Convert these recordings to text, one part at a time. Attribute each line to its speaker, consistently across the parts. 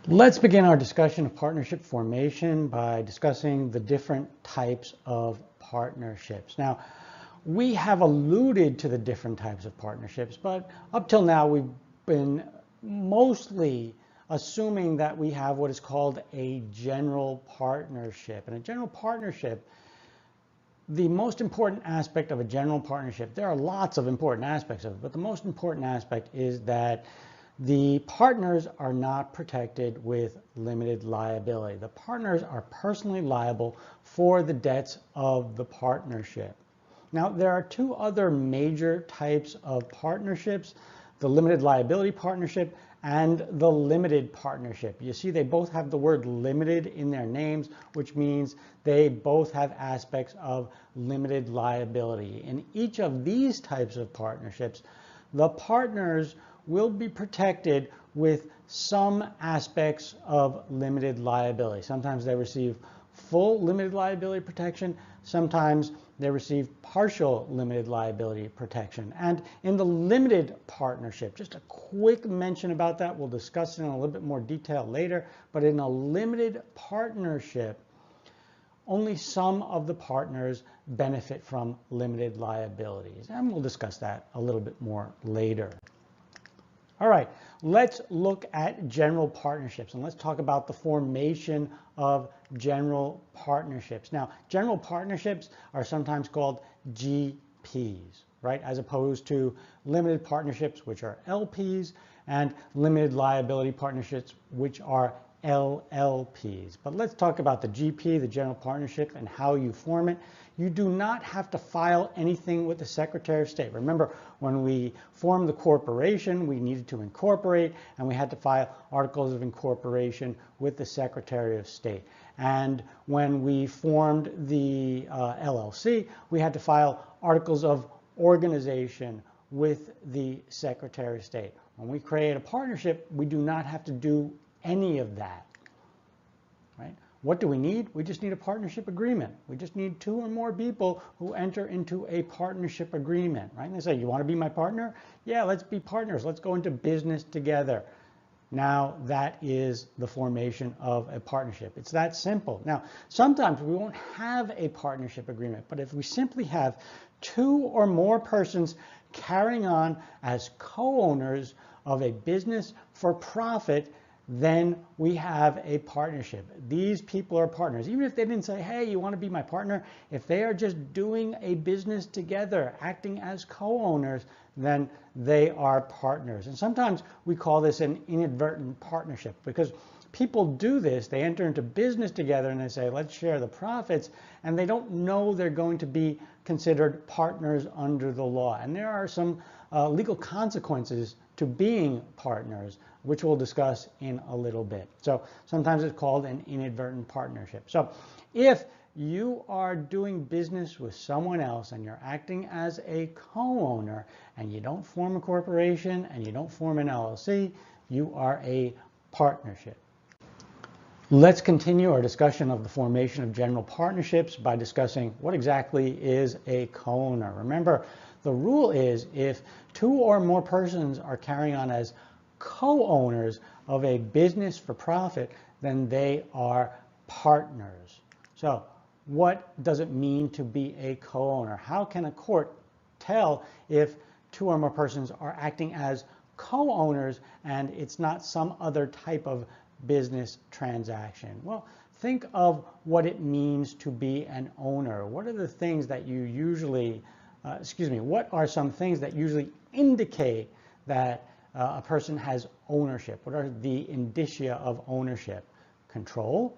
Speaker 1: Let's begin our discussion of partnership formation by discussing the different types of partnerships. Now, we have alluded to the different types of partnerships, but up till now we've been mostly assuming that we have what is called a general partnership. And a general partnership, the most important aspect of a general partnership, there are lots of important aspects of it, but the most important aspect is that the partners are not protected with limited liability. The partners are personally liable for the debts of the partnership. Now, there are two other major types of partnerships, the limited liability partnership and the limited partnership. You see, they both have the word limited in their names, which means they both have aspects of limited liability. In each of these types of partnerships, the partners will be protected with some aspects of limited liability. Sometimes they receive full limited liability protection. Sometimes they receive partial limited liability protection. And in the limited partnership, just a quick mention about that, we'll discuss it in a little bit more detail later, but in a limited partnership, only some of the partners benefit from limited liabilities. And we'll discuss that a little bit more later. All right, let's look at general partnerships and let's talk about the formation of general partnerships. Now, general partnerships are sometimes called GPs, right? As opposed to limited partnerships, which are LPs, and limited liability partnerships, which are LLPs. But let's talk about the GP, the general partnership, and how you form it. You do not have to file anything with the Secretary of State. Remember, when we formed the corporation, we needed to incorporate, and we had to file articles of incorporation with the Secretary of State. And when we formed the LLC, we had to file articles of organization with the Secretary of State. When we create a partnership, we do not have to do any of that, right? What do we need? We just need a partnership agreement. We just need two or more people who enter into a partnership agreement, right? And they say, you want to be my partner? Yeah, let's be partners. Let's go into business together. Now that is the formation of a partnership. It's that simple. Now, sometimes we won't have a partnership agreement, but if we simply have two or more persons carrying on as co-owners of a business for profit, then we have a partnership. These people are partners. Even if they didn't say, hey, you want to be my partner, if they are just doing a business together, acting as co-owners, then they are partners. And sometimes we call this an inadvertent partnership because people do this. They enter into business together and they say, let's share the profits, and they don't know they're going to be considered partners under the law. And there are some legal consequences to being partners, which we'll discuss in a little bit. So sometimes it's called an inadvertent partnership. So if you are doing business with someone else and you're acting as a co-owner and you don't form a corporation and you don't form an LLC, you are a partnership. Let's continue our discussion of the formation of general partnerships by discussing what exactly is a co-owner. Remember, the rule is if two or more persons are carrying on as co-owners of a business for profit, then they are partners. So what does it mean to be a co-owner? How can a court tell if two or more persons are acting as co-owners and it's not some other type of business transaction? Well, think of what it means to be an owner. What are the things that you usually, what are some things that usually indicate that a person has ownership? What are the indicia of ownership? Control,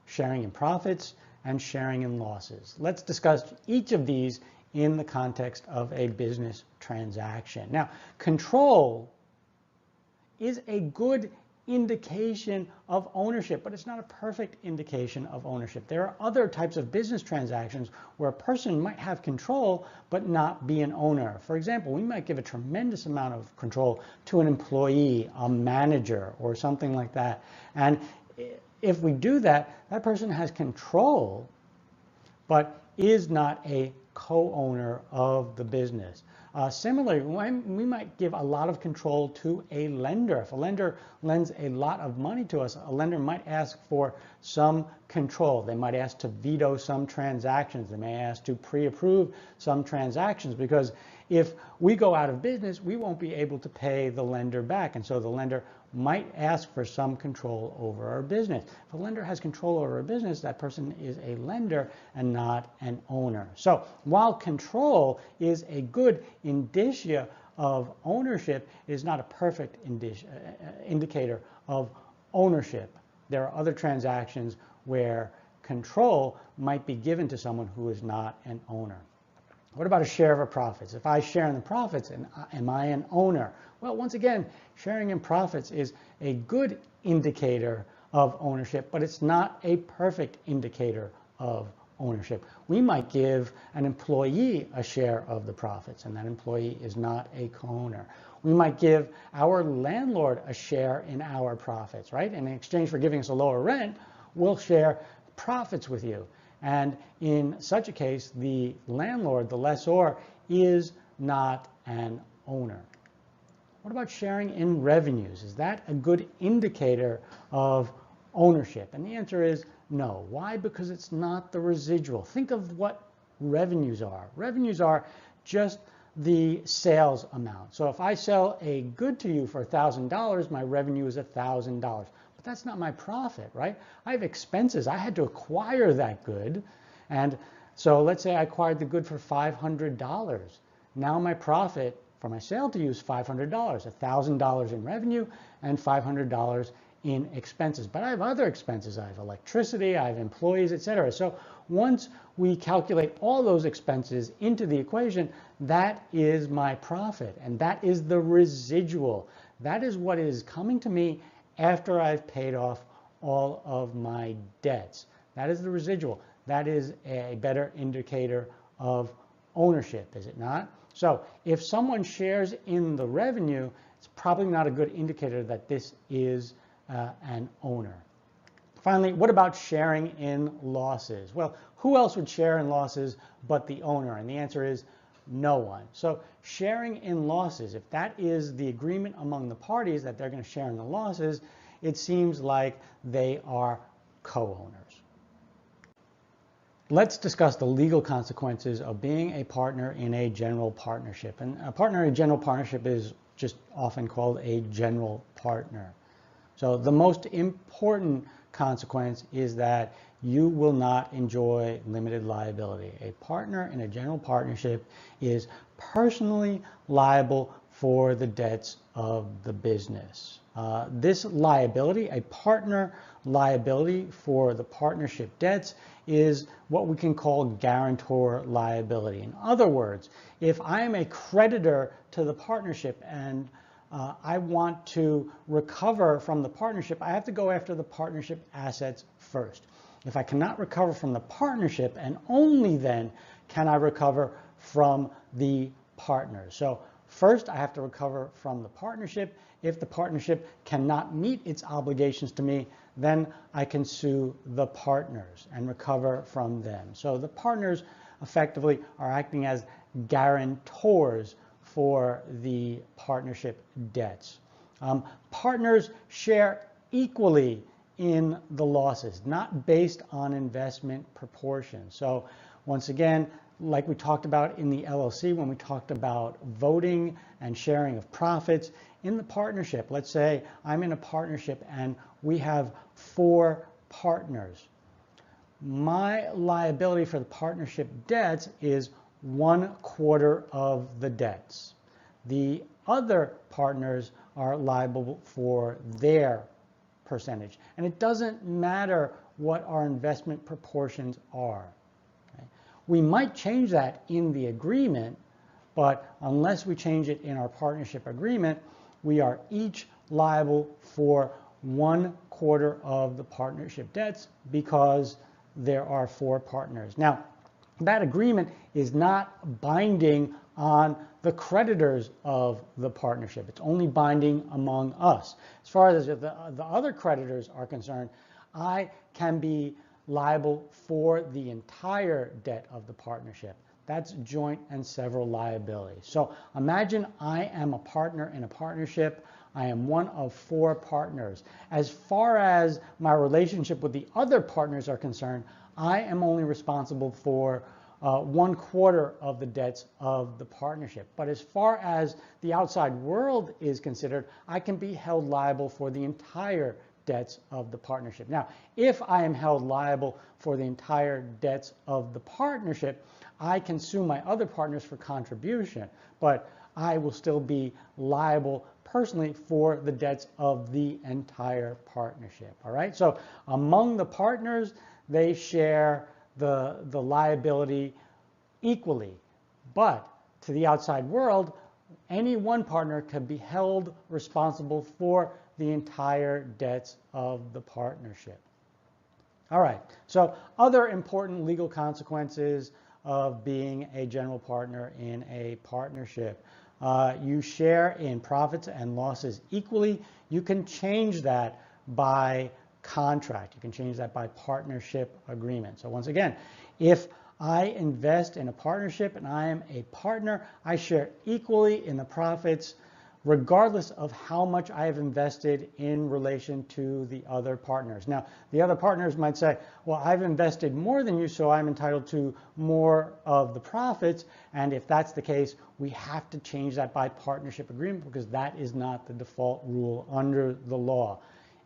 Speaker 1: sharing in profits, and sharing in losses. Let's discuss each of these in the context of a business transaction. Now, control is a good indication of ownership, but it's not a perfect indication of ownership. There are other types of business transactions where a person might have control but not be an owner. For example, we might give a tremendous amount of control to an employee, a manager, or something like that. And if we do that, that person has control, but is not a co-owner of the business. Similarly, we might give a lot of control to a lender. If a lender lends a lot of money to us, a lender might ask for some control. They might ask to veto some transactions. They may ask to pre-approve some transactions, because if we go out of business, we won't be able to pay the lender back. And so the lender might ask for some control over our business. If a lender has control over a business, that person is a lender and not an owner. So while control is a good indicia of ownership, it is not a perfect indicator of ownership. There are other transactions where control might be given to someone who is not an owner. What about a share of a profits? If I share in the profits, am I an owner? Well, once again, sharing in profits is a good indicator of ownership, but it's not a perfect indicator of ownership. We might give an employee a share of the profits, and that employee is not a co-owner. We might give our landlord a share in our profits, right? And in exchange for giving us a lower rent, we'll share profits with you. And in such a case, the landlord, the lessor, is not an owner. What about sharing in revenues? Is that a good indicator of ownership? And the answer is no. Why? Because it's not the residual. Think of what revenues are. Revenues are just the sales amount. So if I sell a good to you for $1,000, my revenue is $1,000. But that's not my profit, right? I have expenses. I had to acquire that good. And so let's say I acquired the good for $500. Now my profit for my sale to you is $500, $1,000 in revenue and $500 in expenses. But I have other expenses. I have electricity, I have employees, etc. So once we calculate all those expenses into the equation, that is my profit, and that is the residual. That is what is coming to me after I've paid off all of my debts. That is the residual. That is a better indicator of ownership, is it not? So if someone shares in the revenue, it's probably not a good indicator that this is an owner. Finally, what about sharing in losses? Well, who else would share in losses but the owner? And the answer is no one. So sharing in losses, if that is the agreement among the parties that they're going to share in the losses, it seems like they are co-owners. Let's discuss the legal consequences of being a partner in a general partnership. And a partner in a general partnership is just often called a general partner. So the most important consequence is that you will not enjoy limited liability. A partner in a general partnership is personally liable for the debts of the business. This liability, a partner liability for the partnership debts, is what we can call guarantor liability. In other words, if I am a creditor to the partnership and I want to recover from the partnership, I have to go after the partnership assets first. If I cannot recover from the partnership, and only then can I recover from the partners. So first, I have to recover from the partnership. If the partnership cannot meet its obligations to me, then I can sue the partners and recover from them. So the partners effectively are acting as guarantors for the partnership debts. Partners share equally in the losses, not based on investment proportion. So once again, like we talked about in the LLC when we talked about voting and sharing of profits, in the partnership, let's say I'm in a partnership and we have 4 partners. My liability for the partnership debts is 1/4 of the debts. The other partners are liable for their percentage. And it doesn't matter what our investment proportions are. Okay? We might change that in the agreement, but unless we change it in our partnership agreement, we are each liable for 1/4 of the partnership debts because there are 4 partners. Now, that agreement is not binding on the creditors of the partnership. It's only binding among us. As far as the other creditors are concerned, I can be liable for the entire debt of the partnership. That's joint and several liability. So imagine I am a partner in a partnership. I am one of 4 partners. As far as my relationship with the other partners are concerned, I am only responsible for 1/4 of the debts of the partnership. But as far as the outside world is considered, I can be held liable for the entire debts of the partnership. Now, if I am held liable for the entire debts of the partnership, I can sue my other partners for contribution, but I will still be liable personally for the debts of the entire partnership. All right, so among the partners, they share the liability equally, but to the outside world, any one partner can be held responsible for the entire debts of the partnership. All right, so other important legal consequences of being a general partner in a partnership. You share in profits and losses equally. You can change that by contract. You can change that by partnership agreement. So once again, if I invest in a partnership and I am a partner, I share equally in the profits regardless of how much I have invested in relation to the other partners. Now, the other partners might say, well, I've invested more than you, so I'm entitled to more of the profits. And if that's the case, we have to change that by partnership agreement because that is not the default rule under the law.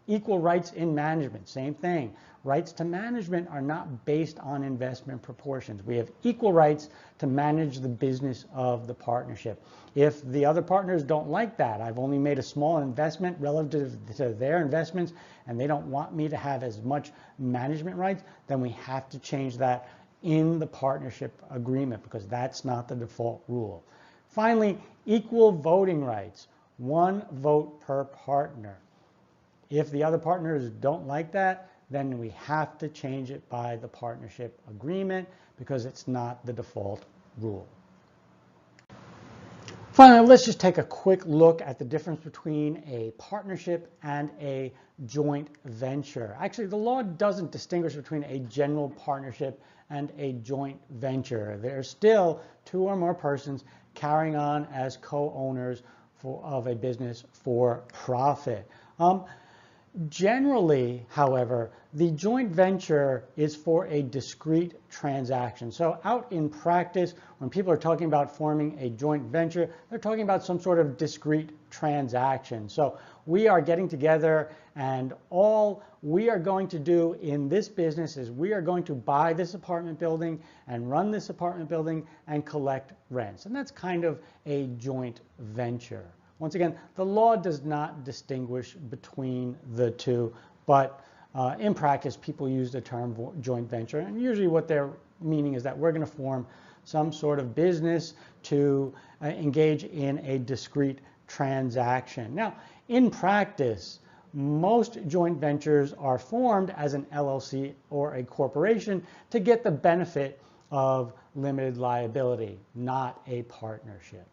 Speaker 1: Equal rights in management, same thing. Rights to management are not based on investment proportions. We have equal rights to manage the business of the partnership. If the other partners don't like that, I've only made a small investment relative to their investments, and they don't want me to have as much management rights, then we have to change that in the partnership agreement because that's not the default rule. Finally, equal voting rights, 1 vote per partner. If the other partners don't like that, then we have to change it by the partnership agreement because it's not the default rule. Finally, let's just take a quick look at the difference between a partnership and a joint venture. Actually, the law doesn't distinguish between a general partnership and a joint venture. There's still 2 or more persons carrying on as co-owners of a business for profit. Generally, however, the joint venture is for a discrete transaction. So out in practice, when people are talking about forming a joint venture, they're talking about some sort of discrete transaction. So we are getting together and all we are going to do in this business is we are going to buy this apartment building and run this apartment building and collect rents. And that's kind of a joint venture. Once again, the law does not distinguish between the two, but in practice, people use the term joint venture, and usually what they're meaning is that we're going to form some sort of business to engage in a discrete transaction. Now, in practice, most joint ventures are formed as an LLC or a corporation to get the benefit of limited liability, not a partnership.